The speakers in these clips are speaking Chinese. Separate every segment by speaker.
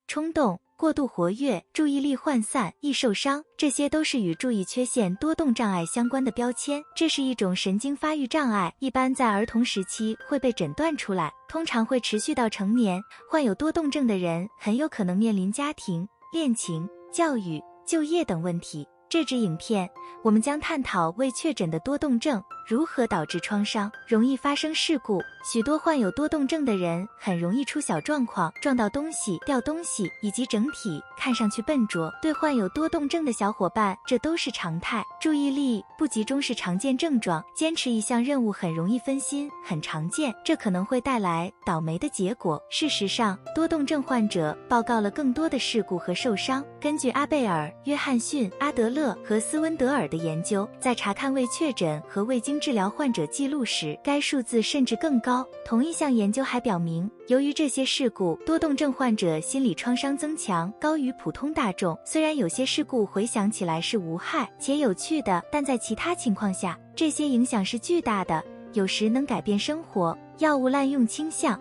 Speaker 1: 冲动、过度活跃、注意力涣散、易受伤，这些都是与注意缺陷多动障碍相关的标签。这是一种神经发育障碍，一般在儿童时期会被诊断出来，通常会持续到成年。患有多动症的人很有可能面临家庭、恋情、教育、就业等问题。这支影片，我们将探讨未确诊的多动症如何导致创伤，容易发生事故。许多患有多动症的人很容易出小状况，撞到东西、掉东西，以及整体看上去笨拙。对患有多动症的小伙伴，这都是常态。注意力不集中是常见症状，坚持一项任务很容易分心，很常见，这可能会带来倒霉的结果。事实上，多动症患者报告了更多的事故和受伤。根据阿贝尔、约翰逊、阿德勒和斯温德尔的研究，在查看未确诊和未经治疗患者记录时，该数字甚至更高。同一项研究还表明，由于这些事故，多动症患者心理创伤增强高于普通大众。虽然有些事故回想起来是无害且有趣的，但在其他情况下，这些影响是巨大的，有时能改变生活。药物滥用倾向，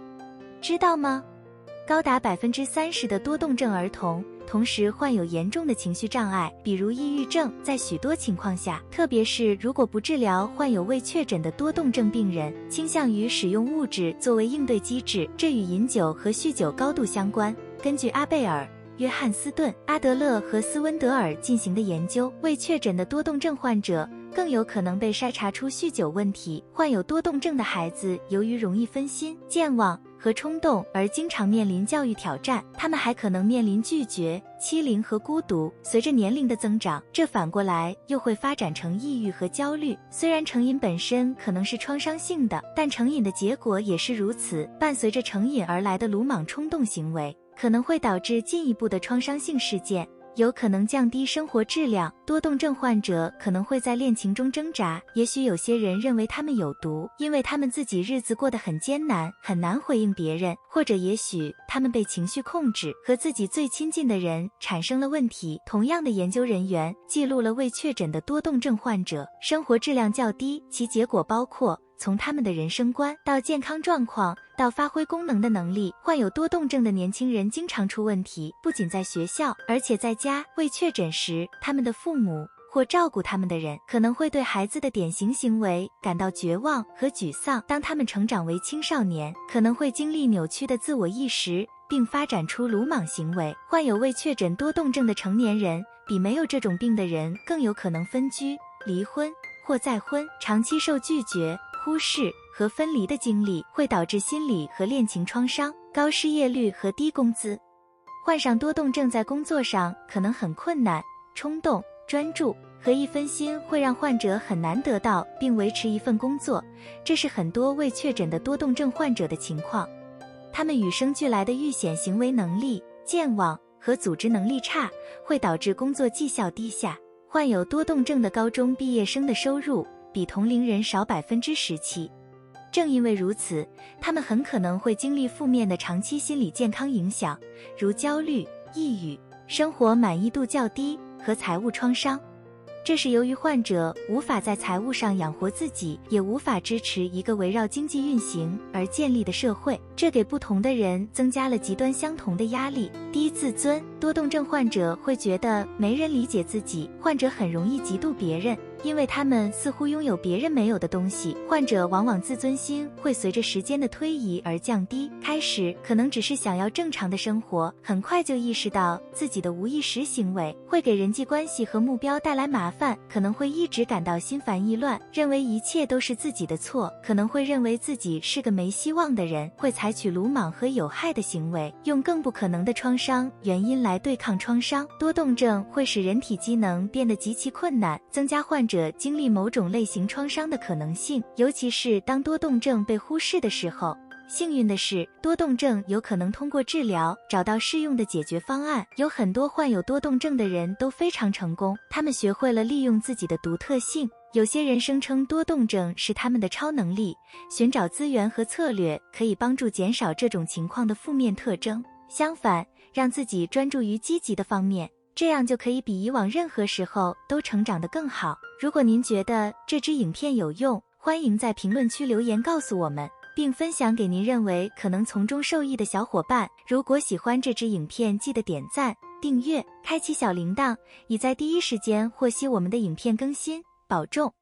Speaker 1: 知道吗？高达30%的多动症儿童同时患有严重的情绪障碍，比如抑郁症。在许多情况下，特别是如果不治疗患有未确诊的多动症病人，倾向于使用物质作为应对机制，这与饮酒和酗酒高度相关。根据阿贝尔、约翰斯顿、阿德勒和斯温德尔进行的研究，未确诊的多动症患者更有可能被筛查出酗酒问题。患有多动症的孩子由于容易分心、健忘和冲动而经常面临教育挑战，他们还可能面临拒绝、欺凌和孤独。随着年龄的增长，这反过来又会发展成抑郁和焦虑。虽然成瘾本身可能是创伤性的，但成瘾的结果也是如此。伴随着成瘾而来的鲁莽冲动行为，可能会导致进一步的创伤性事件，有可能降低生活质量。多动症患者可能会在恋情中挣扎，也许有些人认为他们有毒，因为他们自己日子过得很艰难，很难回应别人，或者也许他们被情绪控制，和自己最亲近的人产生了问题。同样的研究人员记录了未确诊的多动症患者生活质量较低，其结果包括从他们的人生观到健康状况到发挥功能的能力。患有多动症的年轻人经常出问题，不仅在学校，而且在家。未确诊时，他们的父母或照顾他们的人可能会对孩子的典型行为感到绝望和沮丧。当他们成长为青少年，可能会经历扭曲的自我意识，并发展出鲁莽行为。患有未确诊多动症的成年人比没有这种病的人更有可能分居、离婚或再婚。长期受拒绝、忽视和分离的经历会导致心理和恋情创伤。高失业率和低工资，患上多动症在工作上可能很困难，冲动、专注和易分心会让患者很难得到并维持一份工作，这是很多未确诊的多动症患者的情况。他们与生俱来的遇险行为能力、健忘和组织能力差，会导致工作绩效低下。患有多动症的高中毕业生的收入比同龄人少17%。正因为如此，他们很可能会经历负面的长期心理健康影响，如焦虑、抑郁、生活满意度较低和财务创伤。这是由于患者无法在财务上养活自己，也无法支持一个围绕经济运行而建立的社会，这给不同的人增加了极端相同的压力。低自尊，多动症患者会觉得没人理解自己，患者很容易嫉妒别人，因为他们似乎拥有别人没有的东西。患者往往自尊心会随着时间的推移而降低，开始可能只是想要正常的生活，很快就意识到自己的无意识行为会给人际关系和目标带来麻烦，可能会一直感到心烦意乱，认为一切都是自己的错，可能会认为自己是个没希望的人，会采取鲁莽和有害的行为，用更不可能的创伤原因来对抗创伤。多动症会使人体机能变得极其困难，增加患者经历某种类型创伤的可能性，尤其是当多动症被忽视的时候。幸运的是，多动症有可能通过治疗找到适用的解决方案。有很多患有多动症的人都非常成功，他们学会了利用自己的独特性。有些人声称多动症是他们的超能力，寻找资源和策略可以帮助减少这种情况的负面特征。相反，让自己专注于积极的方面，这样就可以比以往任何时候都成长得更好。如果您觉得这支影片有用，欢迎在评论区留言告诉我们。并分享给您认为可能从中受益的小伙伴。如果喜欢这支影片，记得点赞、订阅、开启小铃铛，以在第一时间获悉我们的影片更新。保重！